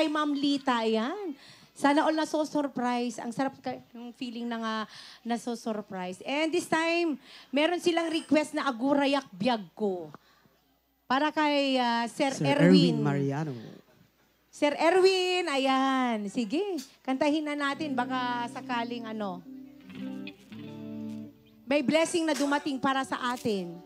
kay Ma'am Lita. Ayan. Sana all naso-surprise. Ang sarap yung feeling na naso-surprise. And this time, meron silang request na agurayak biyag ko. Para kay Sir Erwin. Mariano. Sir Erwin, ayan. Sige, kantahin na natin. Baka sakaling may blessing na dumating para sa atin.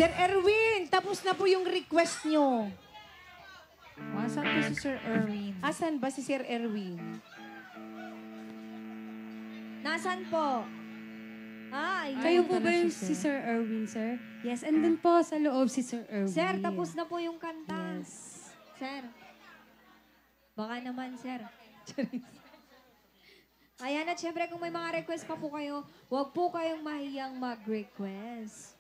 Sir Erwin, tapos na po yung request nyo. Asan po si Sir Erwin? Asan ba si Sir Erwin? Nasaan po? Ay, Kayo Kayo po ba yung si Sir Erwin, sir? Yes, andun po sa loob si Sir Erwin. Sir, tapos na po yung kanta. Yes. Sir. Baka naman, sir. Ayan, at syempre kung may mga request pa po kayo, huwag po kayong mahiyang mag-request.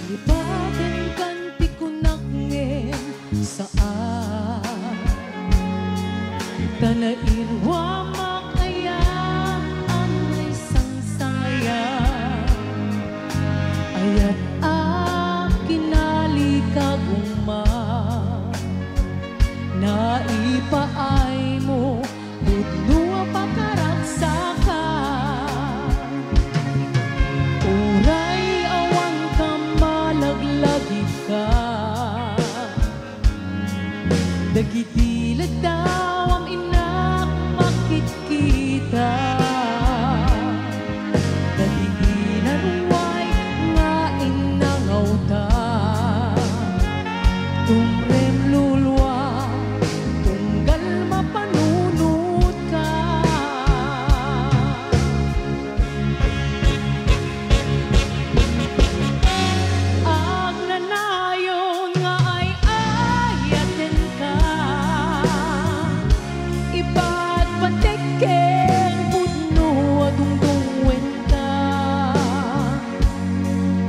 Lipatin kanti ko nakngin saan Tanairwa makaya ang isang saya Ayat akinali kaguma Naipaay mo Budnua pakaragsaka Uray awang ka malaglagid ka Dagitilag daw ang inak makikita Dagiginaruay nga inangaw ta Tumrem lulwa tunggal mapanunod ka Ag nanayon nga ay ayaten ka Iba't patikin pudno adungdungwen ka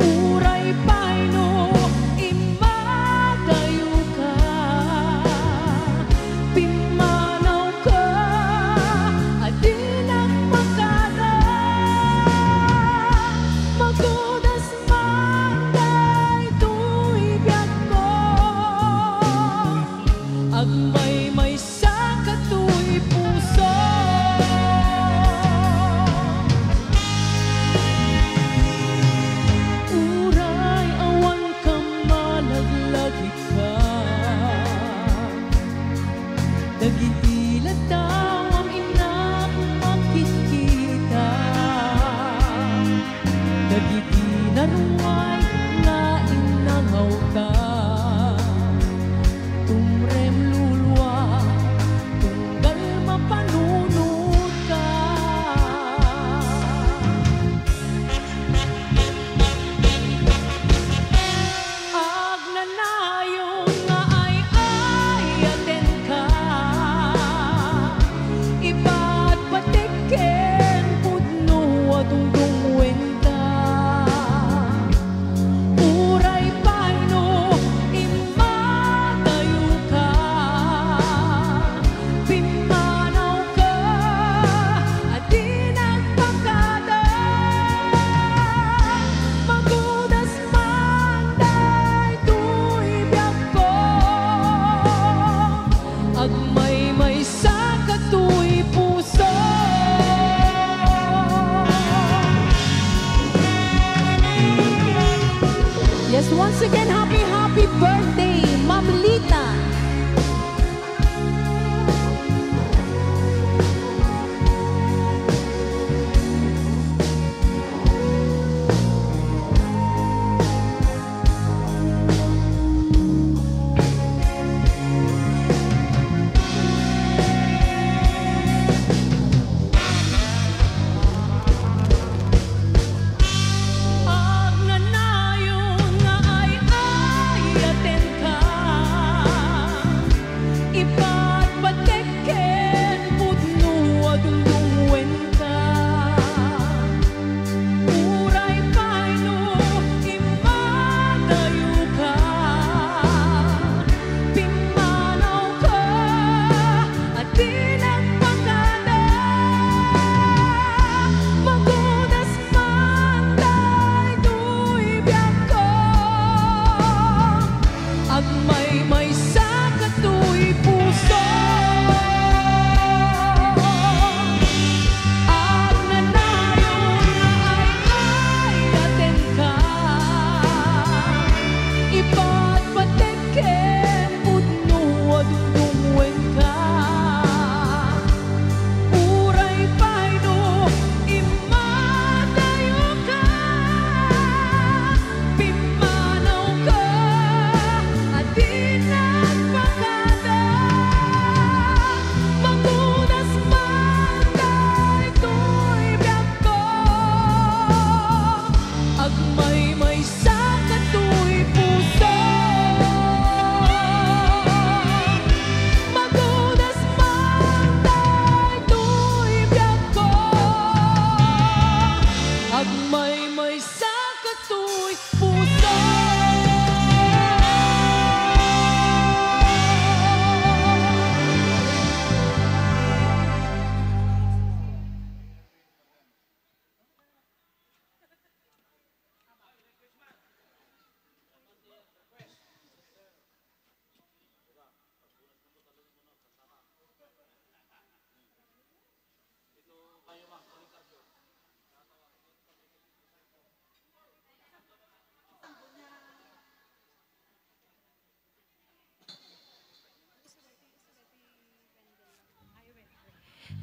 Uray paino imadayo ka Pimanaw ka adinang makada Magudas manday tuibiyag ko Agmay-may sa katuy puso Uray awan ka malaglagit ka Dagitilat daw ang inak makikita Dagitinaruay nga inangaw ka Tumrem lulwa tunggal mapanunod ka Ag nanayon nga ay ayaten ka Iba't patikin pudno adungdungwen ka Uray paino imadayo ka Pimanaw ka adinang pakada Magudas manday tuibiyag ko Agmay-may sa katuy puso Yes, once again, happy birthday, Ma'am Lita. Ag nanayon nga ay ayaten ka Iba't patikin pudno adungdungwen ka Uray paino imadayo ka Pimanaw ka adinang pakada Magudas manday tuibiyag ko Agmay-may sa katuy puso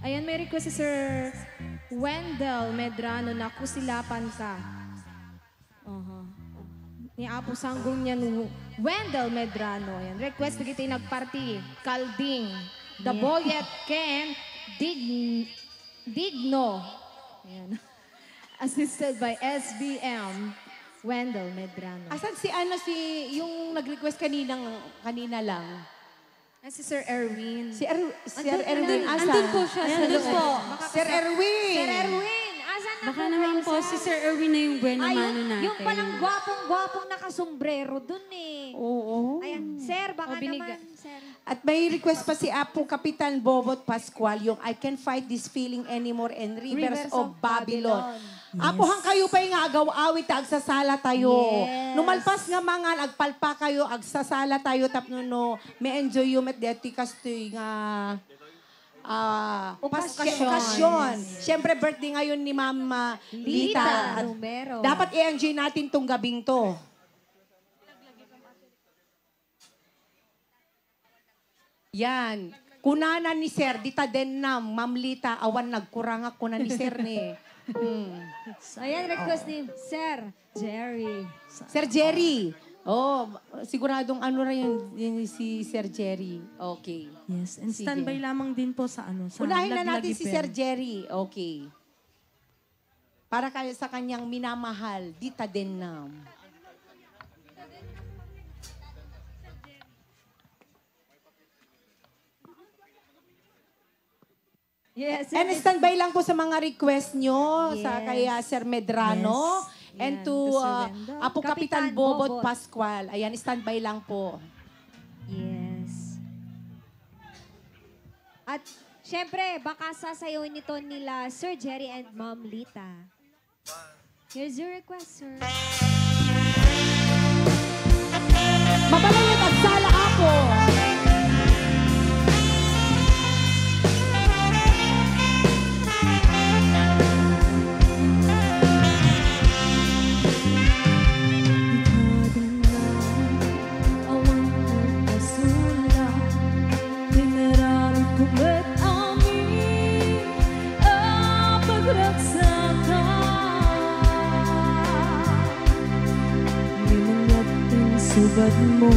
Ayan, may request si Sir Wendell Medrano na kusilapan ka. Ni Apo Sanggong niyan, Wendell Medrano. Ayan, request na kita nagparty. Kalding. The Boyet Ken Digno. Ayan. Assisted by SBM. Wendell Medrano. Asan si yung nag-request kanina lang? Si Sir Erwin. Sir Erwin, asan? Andun po siya sa Andun loob. po. Sir Erwin! Sir Erwin, asan na Baka naman po si Sir Erwin na yung buena mano natin. Yung palang gwapong nakasombrero dun eh. Oo. Ayan, sir, baka biniga. naman, sir. At may request pa si Apo Kapitan Bobot Pascual, yung I Can't Fight This Feeling Anymore and Rivers of Babylon. Apo hang kayo pa yung agaw-awit, agsasala tayo. Yes. Numalpas nga mga, agpalpa kayo, agsasala tayo, tapno may enjoy yung met deti kastoy nga okasyon. Siyempre, birthday ngayon ni Mama Lita. At Numero. dapat i-enjoy natin tong gabing to. Yan. Kunana ni Sir, dita den nam, Ma'am Lita, awan nagkurangak kuna ni Sir ni. Ayan, request ni Sir Jerry. Sir Jerry. Oh, siguradong ano rin yun si Sir Jerry. Okay. Yes, and Sige. standby lamang din po sa sa Unahin na natin Laglagi si Pen. Sir Jerry. Okay. Para kayo sa kanyang minamahal, dita den nam. Yes, And standby lang po sa mga request nyo sa Yes. kaya Sir Medrano and Yan, to to Sir Wendell. Apo Kapitan Kapitan Bobot Bobot. Pascual. Ayan, standby lang po. Yes. At syempre, baka sasayawin nito nila Sir Jerry and Ma'am Lita. Here's your request, sir. Mabalayot at sala ako. Subad mo,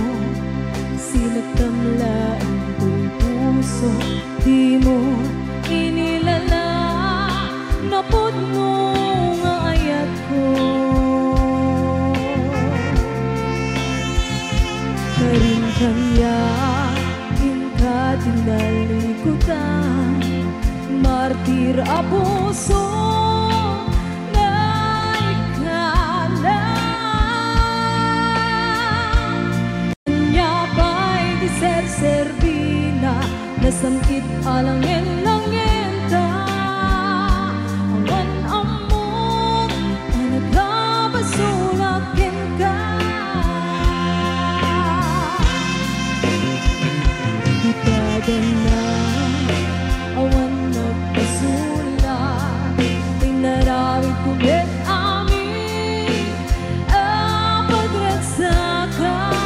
sinagtamlain ko'y puso, di mo inilala, napod mo nga ayat ko. Karin kanya, inka tinalikutan, martir a puso, nasamkit alangin-langin ta awan amot na nagkabasulakin ka itagan na awan nagpasulat pinarawid ko bet amin ang pagragsakan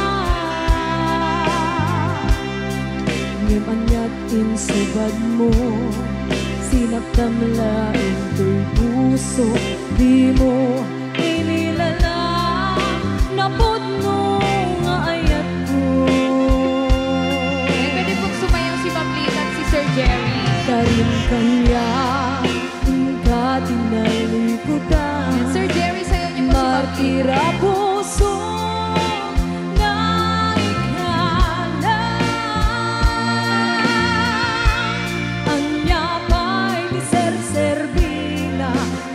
anyat insubad mo, sinagtamlain ko'y puso, di mo inilala, napod mo nga ayat ko. Ayan, pwede pong sumayaw si Ma'am Lita at si Sir Jerry. Karin kanya, inka tinalikutan, Ayan, Sir Jerry, sayaw niyo po si Ma'am Lita. martira puso,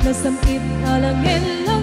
nasamkit alangin lang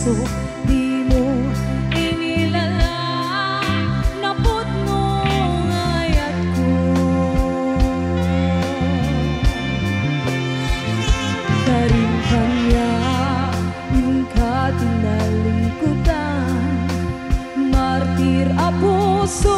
puso, di mo inilala. Naput mo ngayat ko. Karing kanya, ka tinalikutan, martir a puso.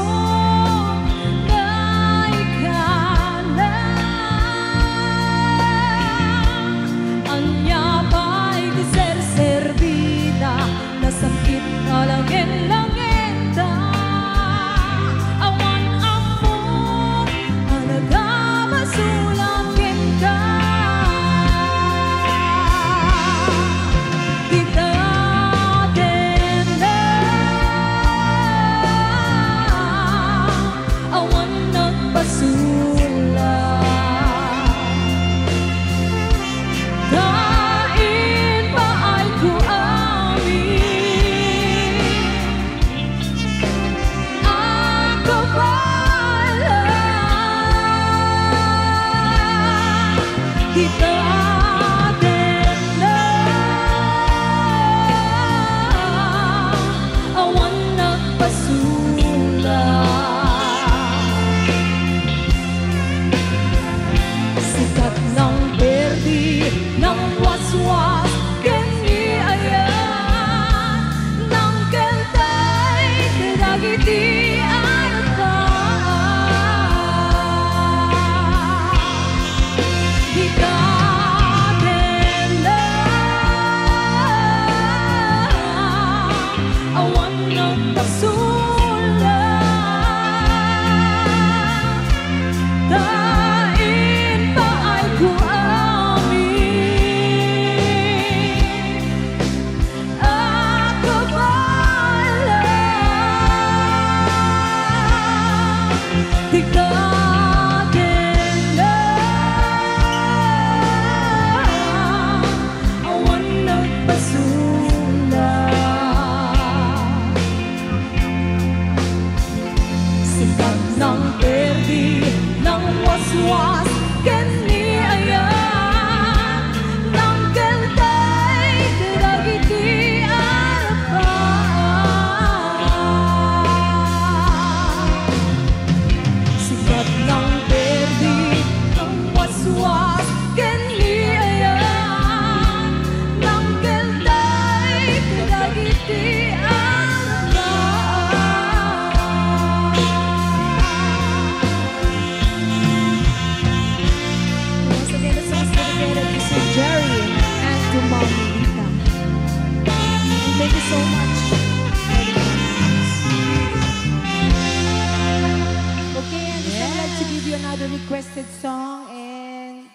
Requested song, and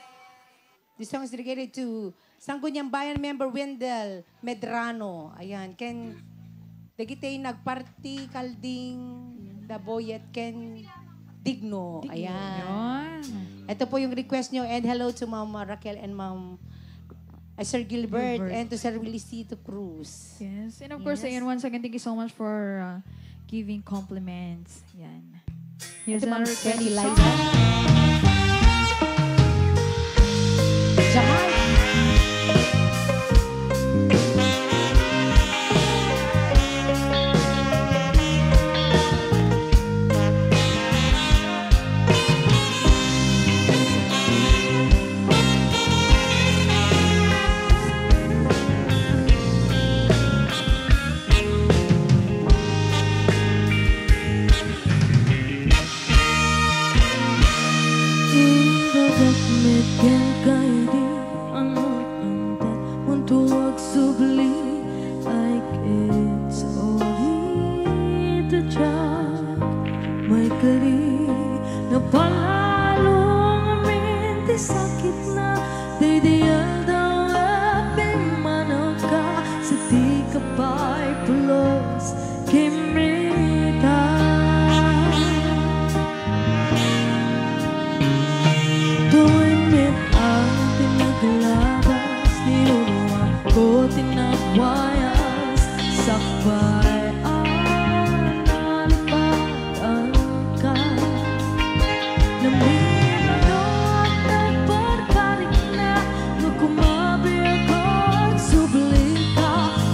the song is dedicated to Sangguniang Bayan member Wendell Medrano. Ayan, Ken dagitay nagparty kalding daboyet Ken Digno. Ayan. Ito po yung request nyo, and hello to Ma'am Raquel and Ma'am Sir Gilbert, and to Sir Willicito Cruz. Yes. And of course, Yes. again, once again, thank you so much for giving compliments. Yan. Here's Ito Ma'am another Kenny request Liza. song. Jamal.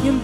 Yang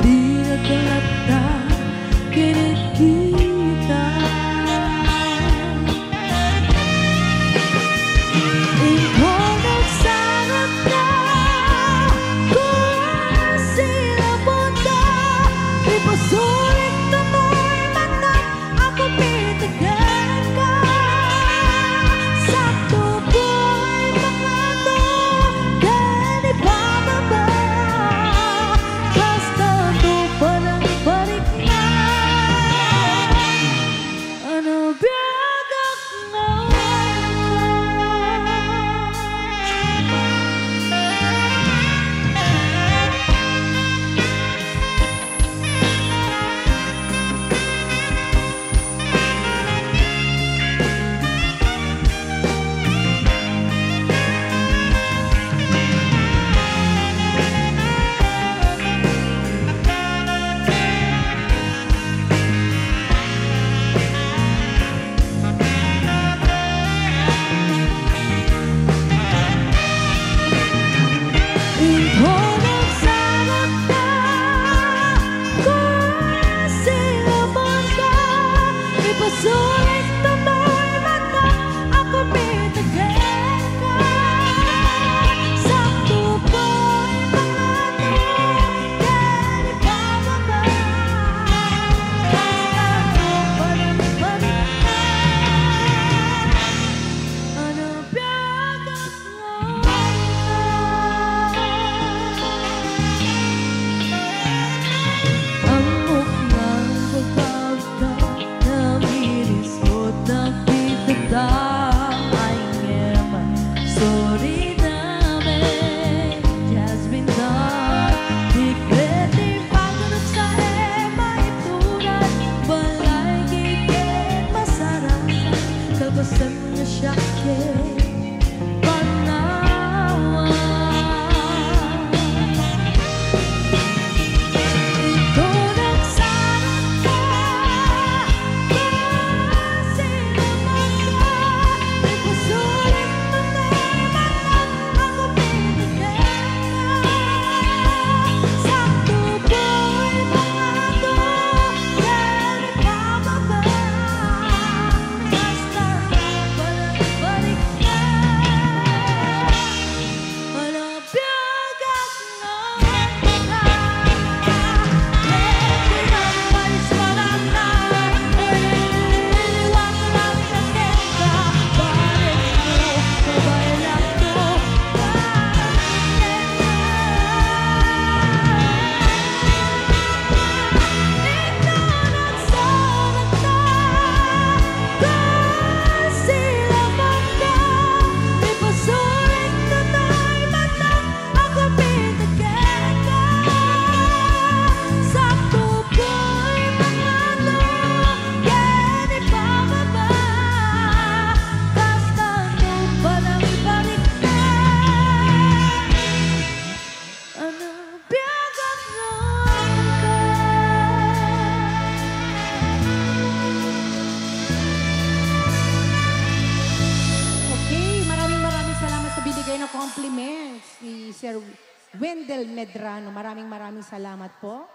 Wendell Medrano. Maraming salamat po.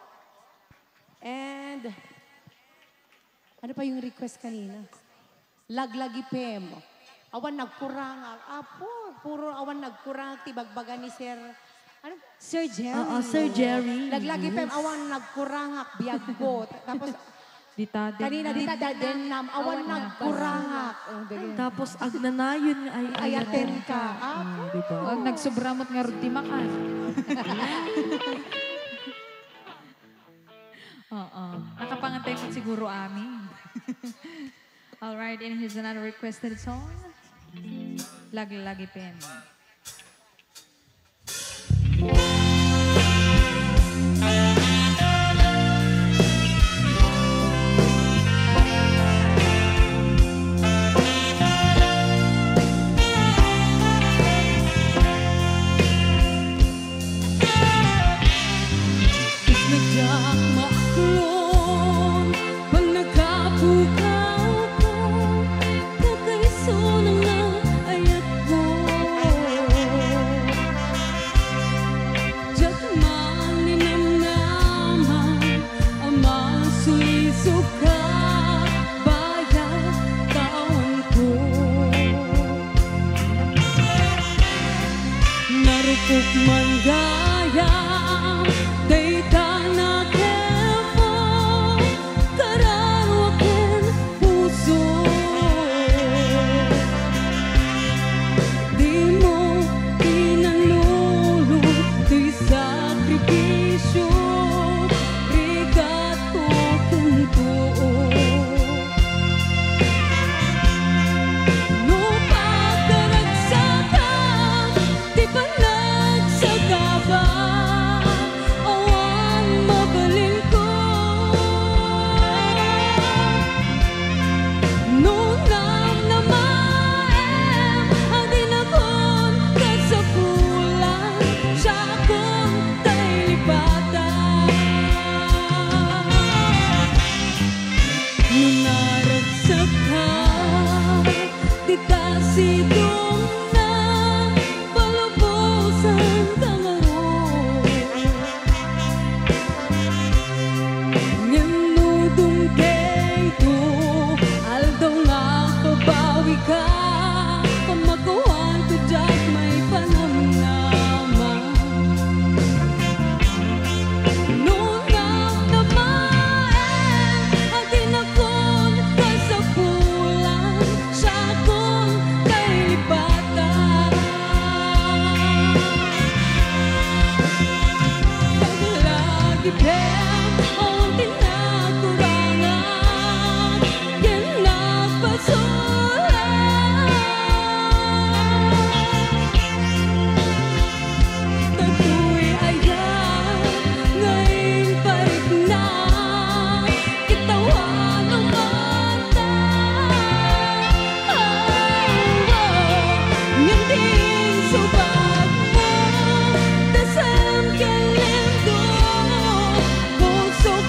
And, ano pa yung request kanina? Laglagi Pem. Awan nagkurang. Apo, puro awan nagkurang. Tibagbaga ni Sir. Ano? Sir Jerry. Sir Jerry. Laglagi Pem. Awan nagkurangak. Biyag ko. Tapos, Dita din. kanina dita din nam. Awan nagkurangak. Tapos agnanayon ay Ayaten ka. Apo. Diba? Oh, nagsubramot nga ruti makan. Oo. Nakapangantay po siguro amin. Alright, and here's another requested song. Lagi-lagi Pem. Nagdak maklon pag nagkapukaw ko, kakaiso ng ayat ko. Diyak maninamnaman ang masulisok ka, bayat taon ko. Narupok man gayam, dayta na kepo, kararo akin puso. Di mo pinanulot, di sakripisyo, rigato kunto. No pagkaragsakan, di ba nagsagaba? Awan mabalin ko. No namnamaem, ang dinakon kasapulan, siya akong tailipatan. Nung naragsak ka, di tasidong na palubusan ka ngayon. Nganudong dito, aldaw nga pabawi ka, pamakuhan ko dyan may panamnaman. Nung namnamaen, ang dinakon kasapulan, siya akong kailipatan. Paglagi Pem, ang tinakurangan, yan nagpasulan. Tatu'y ayan, ngayon parik na, kitawan ng mata. Ngayon din subag mo, dasam ka lindo, pusok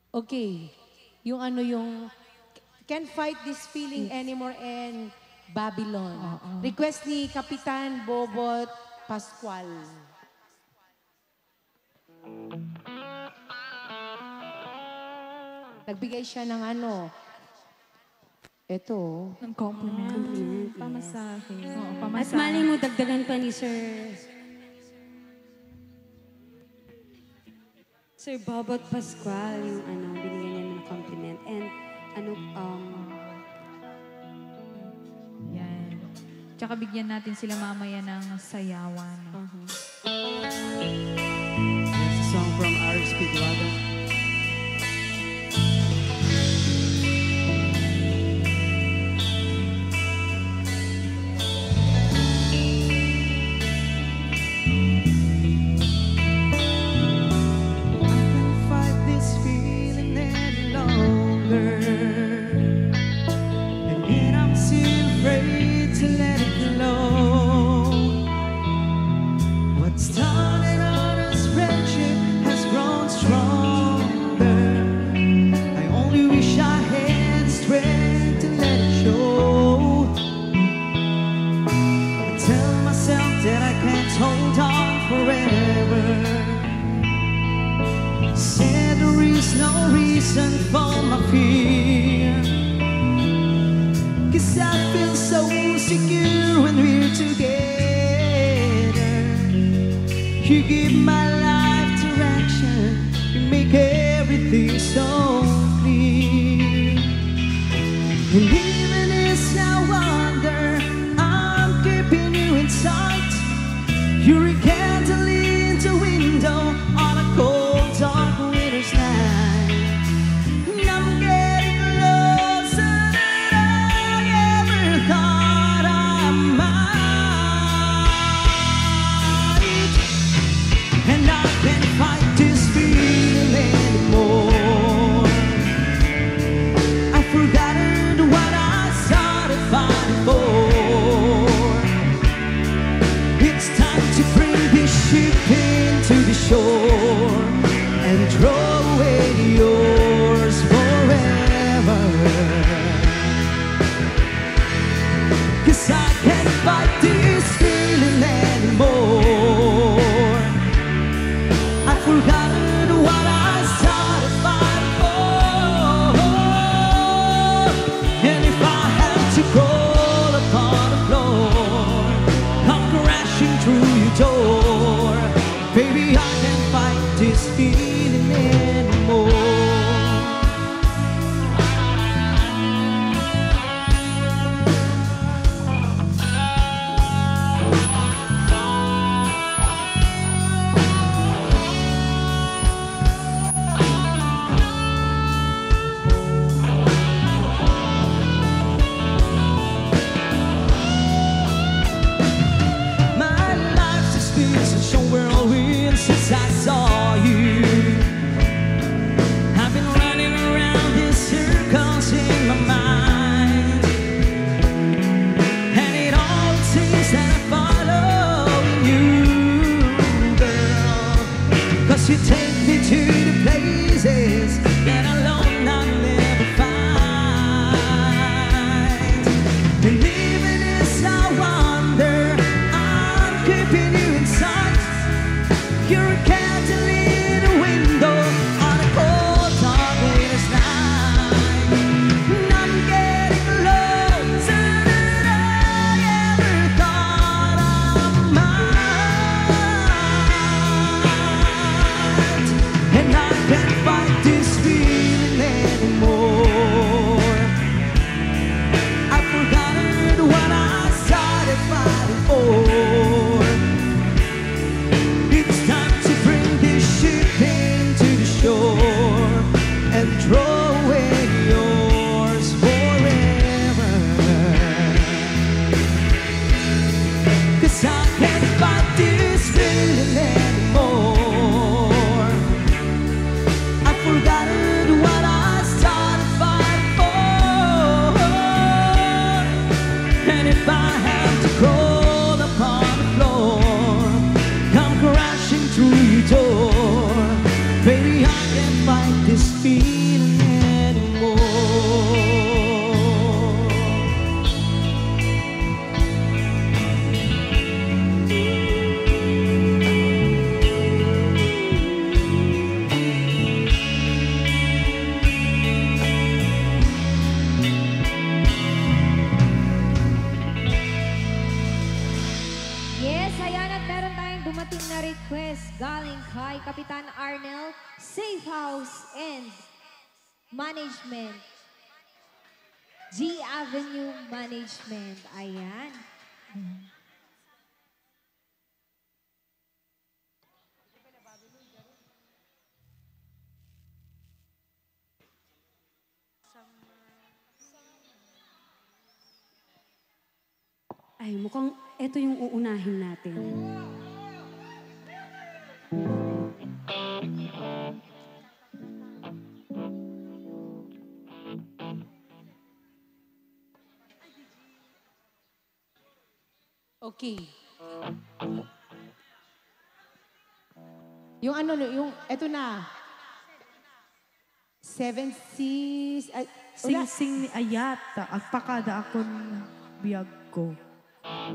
Okay. Yung ano yung Can't Fight This Feeling Anymore and Babylon. Request ni Kapitan Bobot Pascual. Nagbigay siya ng ano. Ito. Ng compliment. Pamasahe. Oo, At pamasahe. mali mo, dagdagan pa ni Sir Bobot Pascual, yung binigyan niya ng compliment. And Yan. Tsaka bigyan natin sila mamaya ng sayawan. It's a song from Arik Speedwagon. That I can't hold on forever. Said there is no reason for my fear, 'cause I feel so secure when we're together. You give my life direction, you make everything so clear. And even as I wonder, I'm keeping you inside. You're a candle in the window on a cold, dark winter's night. And I'm getting closer than I ever thought I might. And I can't fight this feeling anymore. I've forgotten what I started fighting for. It's time to bring this ship into the shore and throw away yours forever. 'Cause I can't fight this feeling anymore. I've forgotten what I started fighting for. And if I have to crawl upon the floor, come crashing through your door, baby, I can't fight this feeling anymore. My life's just been such a whirlwind since I saw you. I've been running around in circles in my mind, and it all seems that I'm following you, girl. 'Cause you take me to the places that alone I'll never find. And even as I wander, I'm keeping you inside. You're a candle in a window on a cold, dark winter's night. And I'm getting closer than I ever thought I might. And I can't fight this feeling anymore. I've forgotten what I started fighting for. It's time to bring this ship into the shore and throw away yours forever. 'Cause I can't fight this feeling anymore. I've forgotten what I started fighting for. And if I have to crawl upon the floor, come crashing through your door, baby, I can't fight this feeling na request galing kay Kapitan Arnel, Safe House and Management. G Avenue Management. Ayan. Ay, mukhang ito yung uunahin natin. Okay. Yung ano, yung, eto na. Seven Seas. Ay, wala. Sing-sing ni Ayata, agpakada akon biyag ko.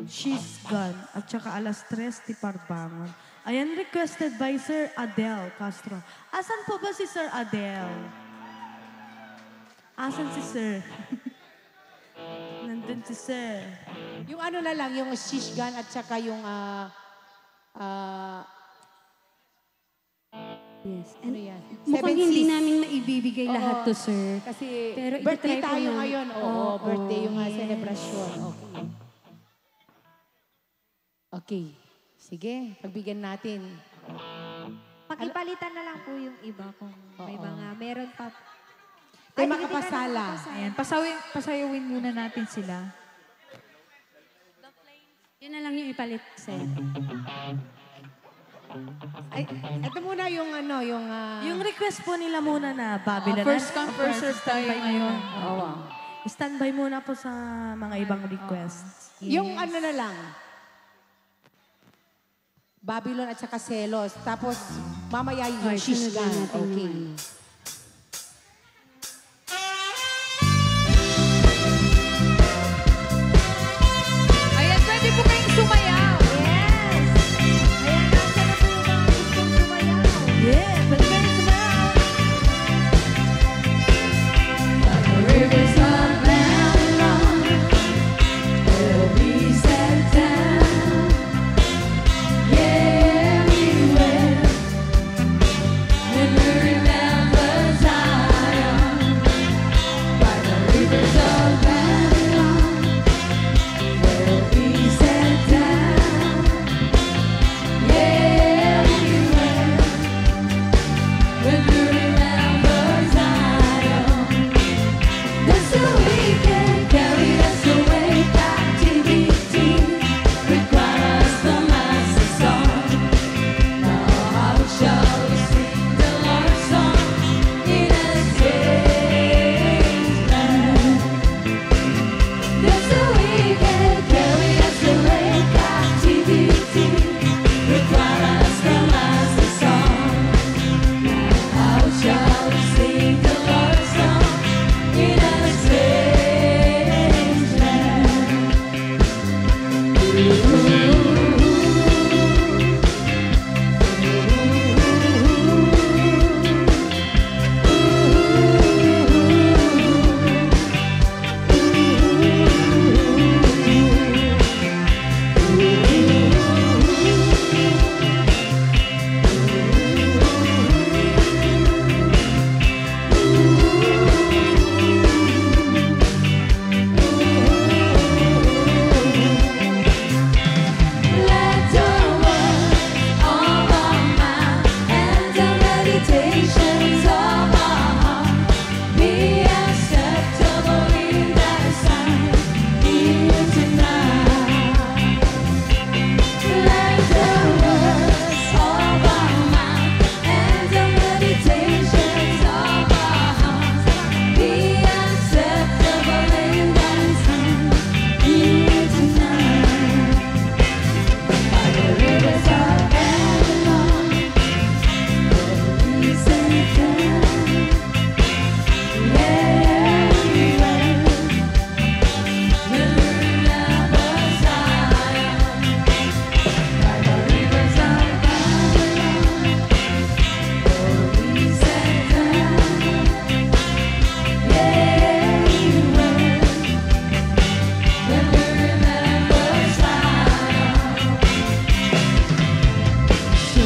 She's gone, at saka alas 3 ti Parbangon. Ayan, requested by Sir Adel Castro. Asan po ba si Sir Adel? Asan si Sir? Nandun si Sir. Yung ano na lang, yung shishgan at saka yung Yes. ano And yan? mukhang Seven hindi Seas. namin maibibigay lahat to, sir. Kasi Pero birthday itatry po tayo namin. ngayon. Oo, Oo, birthday yung yes. celebration. Okay. Okay. Sige, pagbigyan natin. Pakipalitan na lang po yung iba kung may Oo. mga meron pa. Ay, hindi na makapasala. Ayan, pasayawin muna natin sila. Yun na lang yung ipalit, sir. Ay, ito muna yung ano, yung... Yung request po nila muna na Babylon. First come, first serve tayo ngayon. Standby muna po sa mga ibang requests. Yung ano na lang. Babylon at saka Selos. Tapos, mamaya yung Okay, sunod na shishgan. natin Okay. yung ano. Ayan, pwede po kayong sumayaw. Yes! Ayan, nasa na po yung mga gustong sumayaw. Yeah, pwede kayo sumayaw. Remember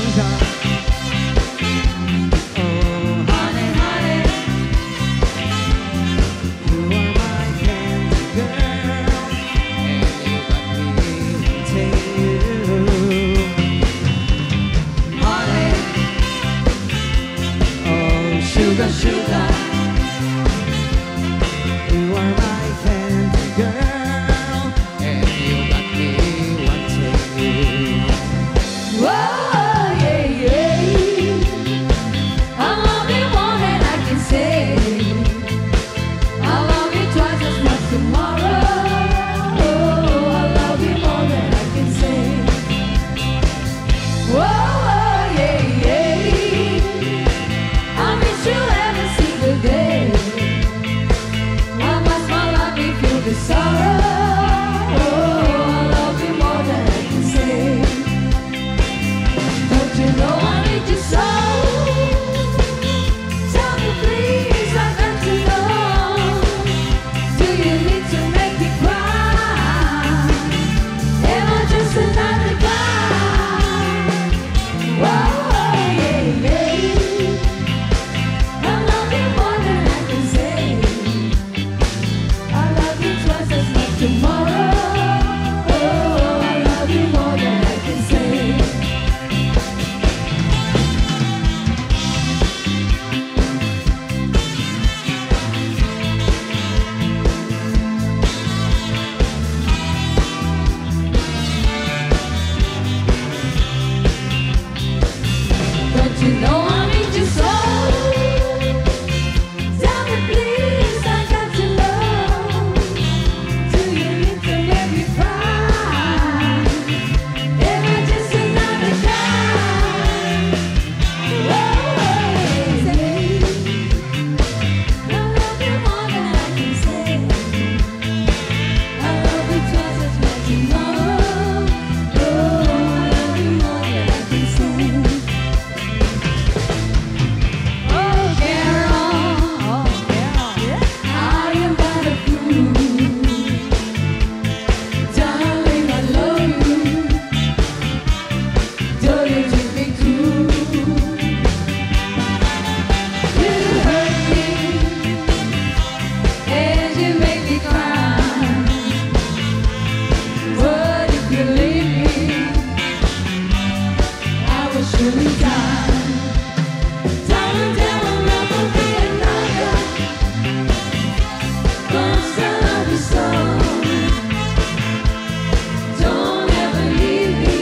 sugar. Oh, honey, honey, you are my candy girl, and you got me wanting you. Honey, oh, sugar, sugar, you are my candy girl, and you got me wanting you. Whoa, yeah, yeah. I love you more than I can say. I love you twice as much tomorrow. Oh, I love you more than I can say. Whoa, yeah, yeah. I miss you every single day. I must my life be filled with sorrow. Oh, I love you more than I can say. Don't you know I need you so? Tell me please, I got to know. Do you need to make me cry? Am I just another guy? Whoa, yeah, yeah. I love you more than I can say. I love you twice as much tomorrow. Oh, I love you more than I can say. Don't you know I need you so? Tell me please, I got to know. Do you need to make me cry? Am I just another guy? Oh, say, I love you more than I can say. I love you twice as much tomorrow. Oh, I love you more than I can say. Oh, Carol, I am but a fool. Darling, I love you. Don't you treat me cruel. You hurt me and you make me cry. What if you leave me? I will surely die. Darling, darling, love will be another. Cause I love you so. Don't ever leave me.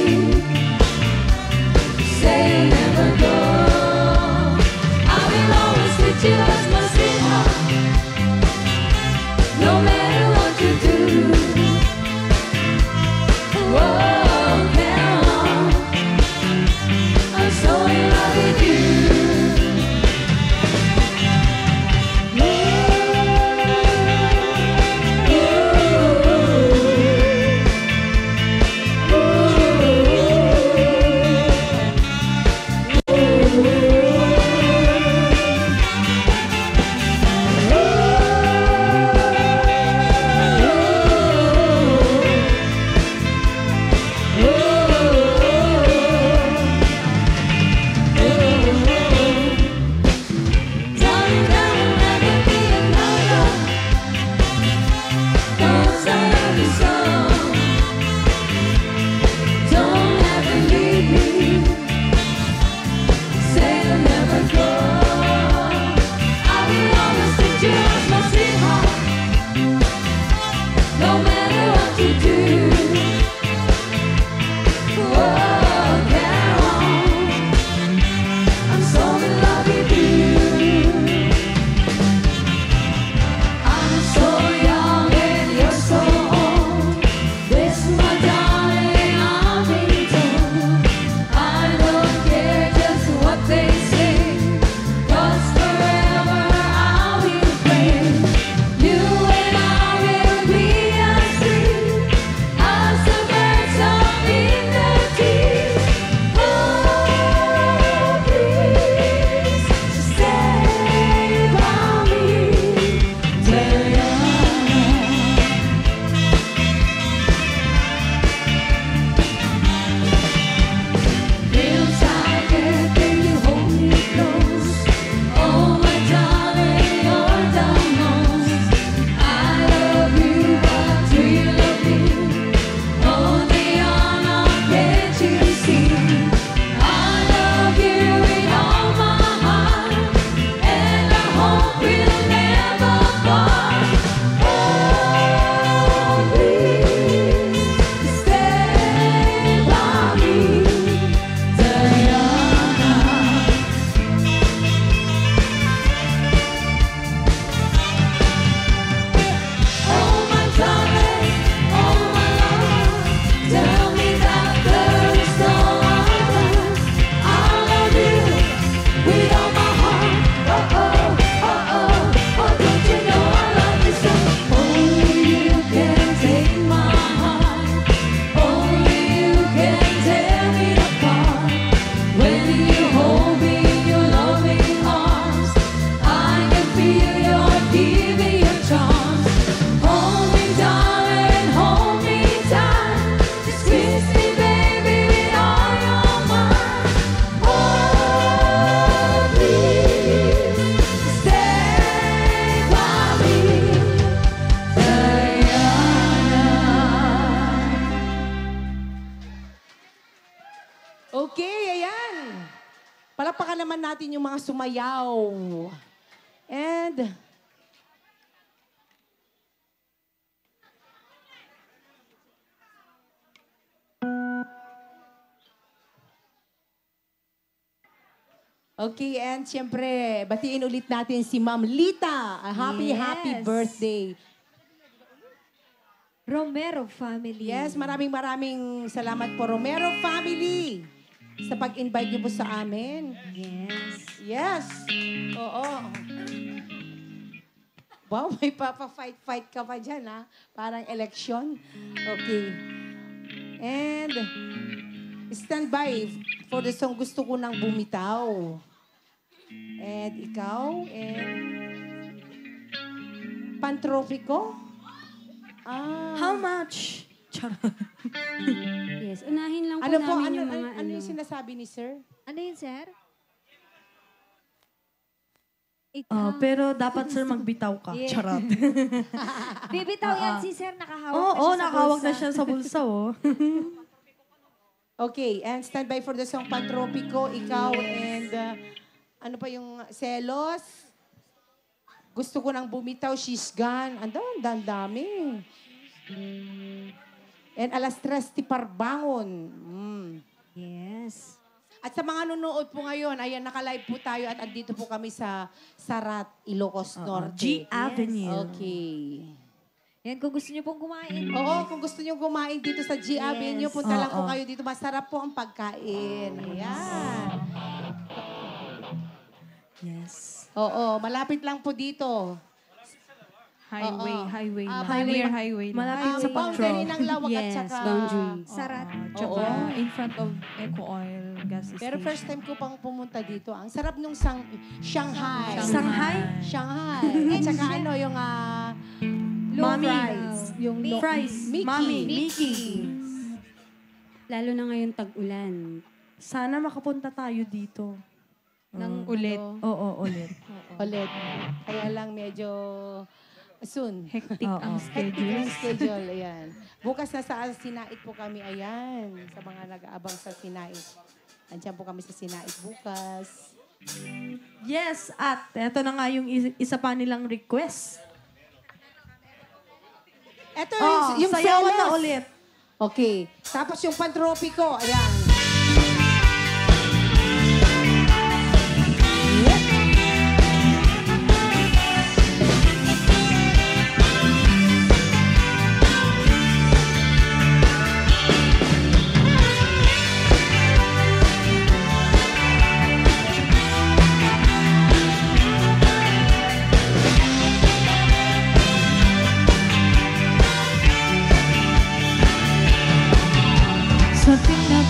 Say you'll never go. I will always treat you as my sweetheart. No matter what you do. Whoa, Carol, I'm so in love with you. Oh, Okay, ayan. Palakpakan naman natin yung mga sumayaw. And... Okay, and siyempre, batiin ulit natin si Ma'am Lita. A happy, happy birthday. Romero family. Yes, maraming salamat po, Romero family, sa pag-invite niyo po sa amin. Yes. Yes. Oo. Wow, may papa-fight ka pa dyan, ha? Parang election. Okay. And, stand by for the song Gusto Ko Nang Bumitaw. And ikaw, and Pantropiko. How much? Charot. Yes, unahin lang po Ano po, namin yung mga ano yung sinasabi ni sir? Ano yun, sir? Pero dapat sir magbitaw ka. Yeah. Charot. Bibitaw yan si sir, nakahawak Oo, na siya sa nakahawak bulsa. na siya sa bulsa, oh. Okay, and stand by for the song Pantropiko, ikaw, and ano pa yung Selos? Gusto ko nang bumitaw, she's gone. Ang dami. And alas 3 Tiparbangon. Yes. At sa mga nanonood po ngayon, ayan, naka-live po tayo at andito po kami sa Sarat, Ilocos Norte. G Avenue. Okay. Yan, kung gusto niyo pong kumain. Oo, kung gusto niyo kumain dito sa G Avenue, punta lang po Oo. kayo dito. Masarap po ang pagkain. Ayan. Yes. Oo, malapit lang po dito. Highway na. Highway. Near highway na. Malapit sa boundary patrol. ng Lawag at Yes, saka... boundary. Sarat. Tsaka Oo. in front of Eco Oil gas station. Pero first time ko pang pumunta dito. Ang sarap nung Shanghai. Shanghai? Shanghai. At saka ano, yung low Mommy. fries. Yung low... Fries. Mickey. Mommy. Mickey. Lalo na ngayon tag-ulan. Sana makapunta tayo dito. Ng ulit. Oo, ulit. Ulit. Kaya lang medyo soon. Hectic Oo. ang Hectic schedule. ang schedule, ayan. Bukas na sa Sinait po kami, ayan. Sa mga nag-aabang sa Sinait. Andiyan po kami sa Sinait bukas. Yes, at eto na nga yung isa pa nilang request. Ito Yung sayawan na Selos. ulit. Okay. Tapos yung Pantropiko, ayan. Something na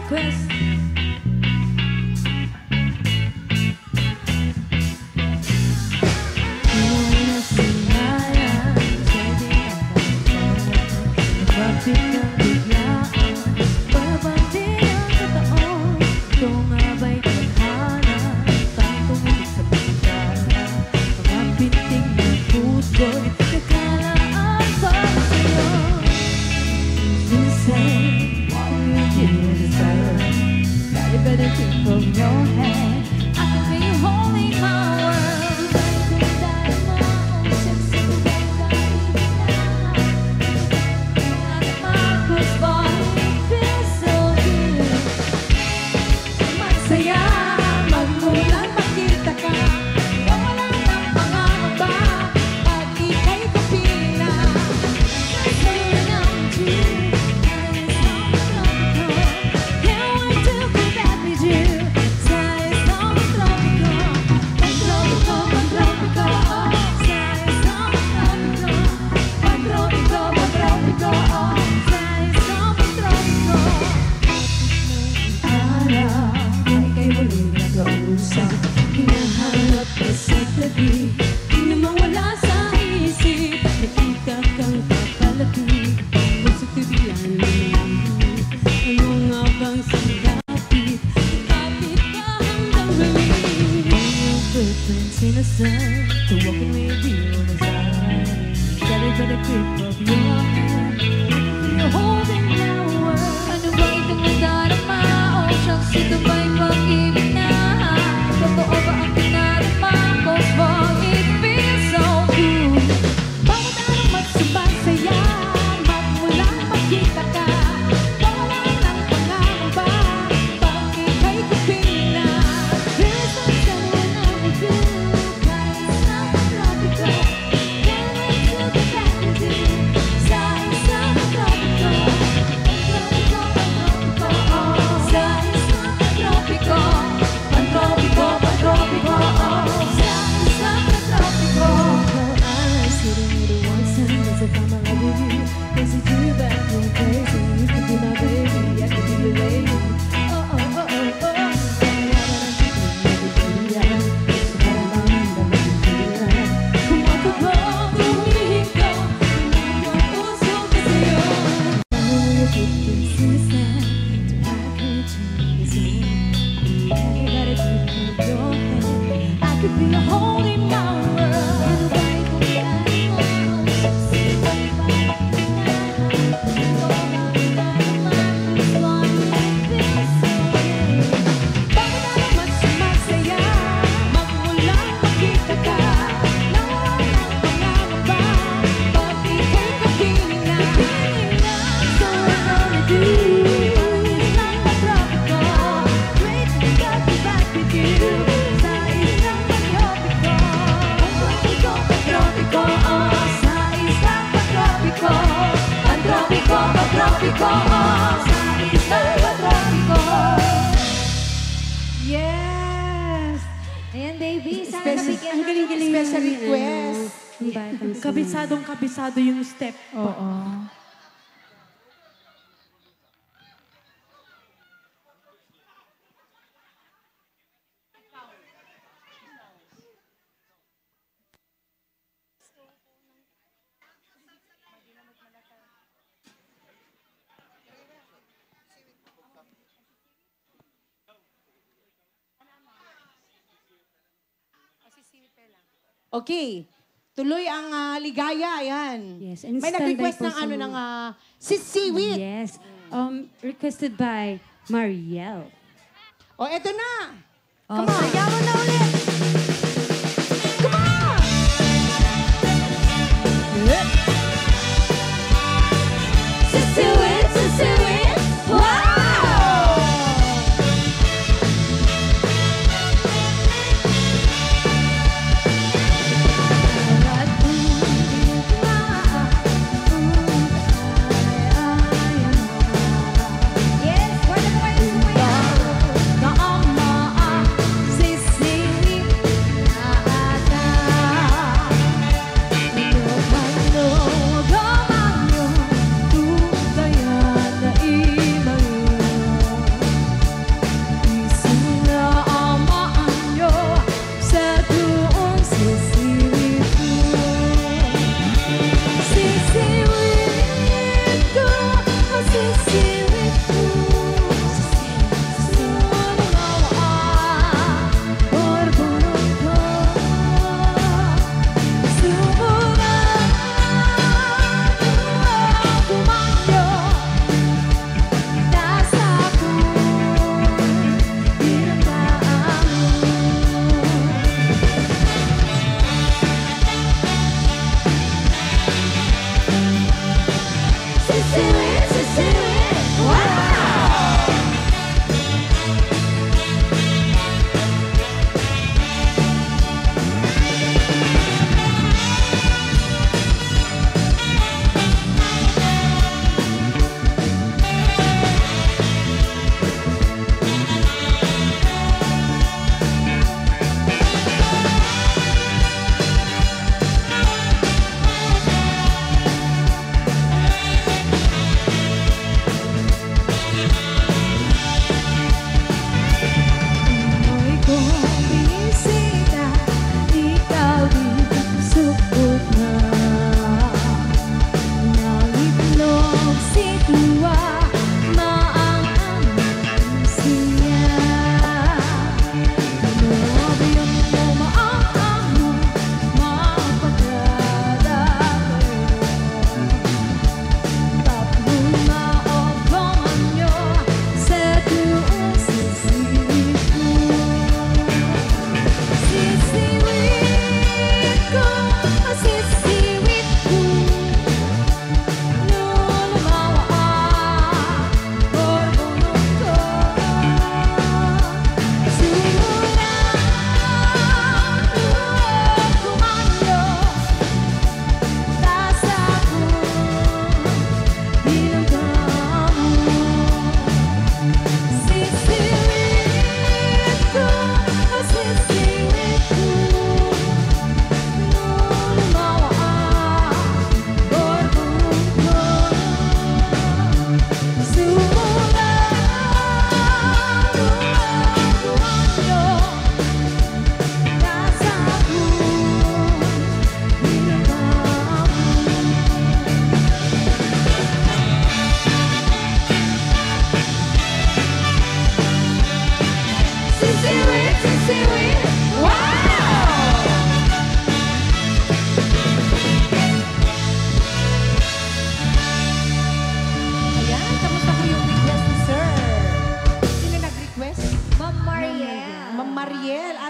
request. Bakit kang biglaan? Babandi ang kataon. Ito nga ba'y tadhana? Tanto mo sa pagkala. Mga pinting na puso'y nagkalaan pa sa'yo. Sinisay, what will you give me the silence? Got a better grip from your hand. I can feel you holding my world. Dahil mo ang sexy ko bang Masaya, magmulan makita ka. Wala ng pangangamba pag ika'y kapila. Sa'yo ng June, can't wait to be back with you. Sa isang tropiko, pag-tropiko, pag-tropiko. Sa isang tropiko, pag-tropiko, pag-tropiko. Sa isang tropiko. Araw ay kay muling nag-uusap. Hinahanap ka sa tabi, di na mawala sa isip. Nakita kang papalapit, puso't tibigan mo. Ano nga bang sinapit? Kapit ka hanggang huli. Your footprints in the sun, to walking with you on the side. Got a better grip of your hand. You're holding my world. Ano ba itong nadarama? Oh, shucks, ito ba'y pag-ibig na? Totoo ba ang pinarama? 'Cause boy, it feels so good. Bawat araw magsumasaya, magmulang makita ka. Wala ng pangangamba, pag ika'y kupina. There's something I'm with you, kahit sa tropiko. Can't wait to be back with you. Sa isang tropiko, pag-tropiko, pag-tropiko. Sa isang tropiko, pag-tropiko, pag-tropiko. Sa isang tropiko. I'm sitting with the one sun, as if I'm in love with you. Crazy to you, but I'm crazy. You could be my baby, I could be your lady. Oh, oh, oh, oh, oh. Kung ako ba humihingi ka, ang puso ko sa'yo. Your footprints in the sand, so I could change the sand. Everybody keep your hand, I could be holding my world. Ano ba itong dahil mo? Sexy ba ba? Ikaw ang naman, this one feels so good. Bawat araw magsumasaya, magmulang makita ka. Nawala ng pangangamba, pag ika'y kapiling na. So I'm gonna do isang patropiko. Great to be back with you. Sa isang patropiko, patropiko, patropiko. Sa isang patropiko, patropiko, patropiko. Sa isang patropiko. Yes! Ayan, baby. Sana Special, nabigyan ang ng galing-galing special request. Kabisadong-kabisado yung step. Oo. Okay. Tuloy ang ligaya. Ayan. Yes, and May standby nag-request po ng sa ano mga- ng si Seaweed. Yes. Requested by Mariel. O, eto na. Oh, Come on. sayawan na ulit. Come on! Sisuit, sisuit. Wow! Yes, wala po kayo sumayaw. Na ang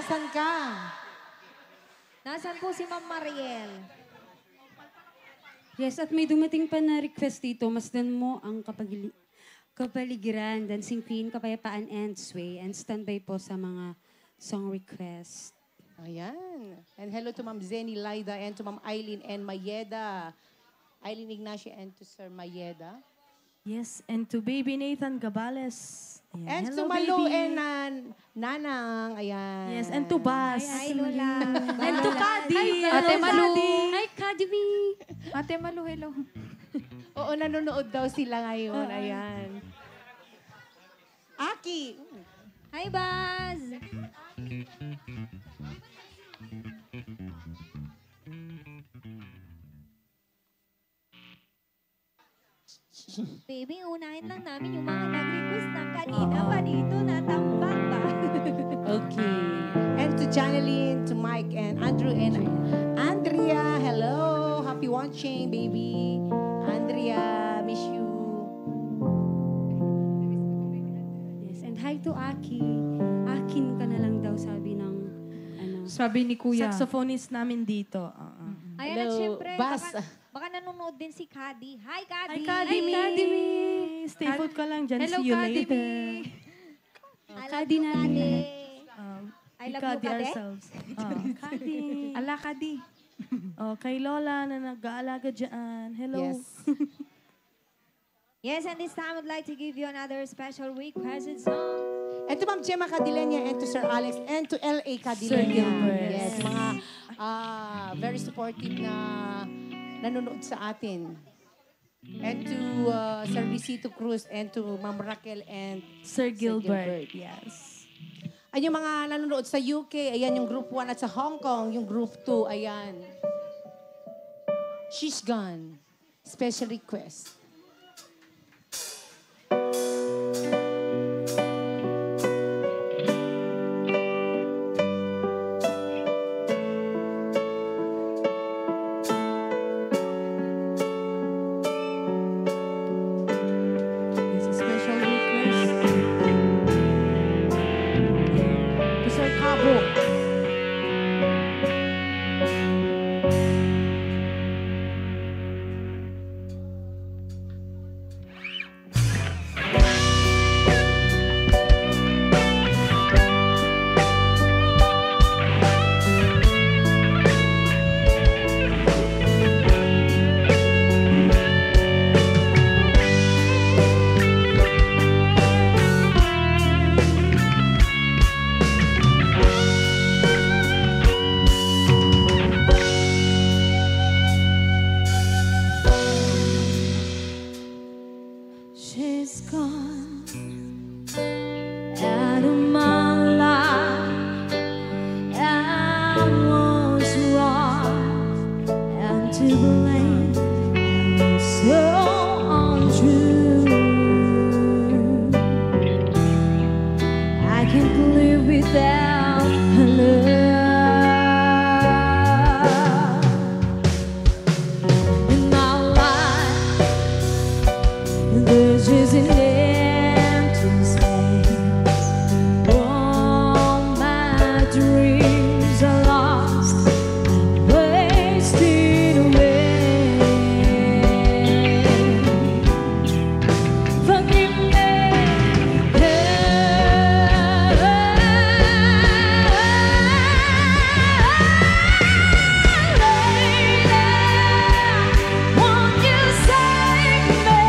nasan ka? Nasaan po si Ma'am Mariel? Yes, at may dumating pa na request dito. Masdan mo ang kapaligiran, Dancing Queen, Kapayapaan, and Sway. And standby po sa mga song request. Ayan. And hello to Ma'am Zenny Laida and to Ma'am Eileen and Mayeda. Eileen Ignacio and to Sir Mayeda. Yes, and to baby Nathan Gabales. Ayan, And hello, to Malu baby. and Nanang. Ayan. Yes, and to Bas. Hi, Lola. And to Kadi. Ate Malu. Hi, Kadimi! Ate Malu, hello. Oo, nanonood daw sila ngayon. Ayan. Aki. Hi, Baz. Baby, unahin lang namin yung mga nag-request na kanina pa dito, natambak ba? Okay. And to Janeline, to Mike and Andrew and Andrea. Hello. Happy watching, baby. Andrea, miss you. Yes, and hi to Aki. Akin ka na lang daw, sabi ng ano. Sabi ni Kuya. Saxophonist namin dito. Ayan, at Hello, syempre, Bas. baka nanonood din si Kadi. Hi, Hi, Kadi! Kadimi. Stay put ka lang dyan. Hello, See you Kadimi. later. I love Kadi you, natin. Kadi. I love you, Ikadi Kadi. ourselves. Kadi. Ala ka di. Kay Lola na nag-aalaga dyan. Hello. Yes. Yes, and this time I'd like to give you another special requested song. And to Ma'am Gemma Cadilenia and to Sir Alex and to L.A. Cadilenia. Sir Gilbert. Yes, mga very supportive na nanonood sa atin. And to Sir Luisito Cruz and to Ma'am Raquel and Sir Gilbert. Gilbert. Yes. Ay, yung mga nanonood sa UK, ayan yung group 1 at sa Hong Kong, yung group 2, ayan. She's Gone. Special request. Yes, a special request. To Sir Cabo. She's gone out of my life. I was wrong and to blame. I was so untrue. I can't live without her love in my life. There's just an empty space. All my dreams are lost and wasted away. Forgive me, lady, won't you save me?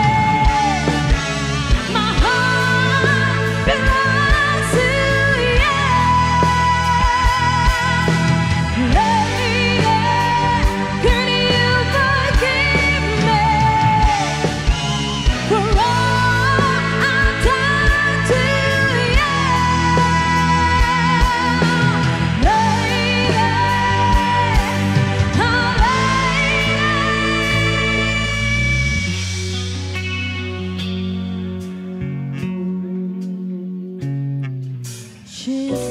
My heart belongs to you, lady. Can you forgive me for all I've done to you, lady? Oh, lady. She's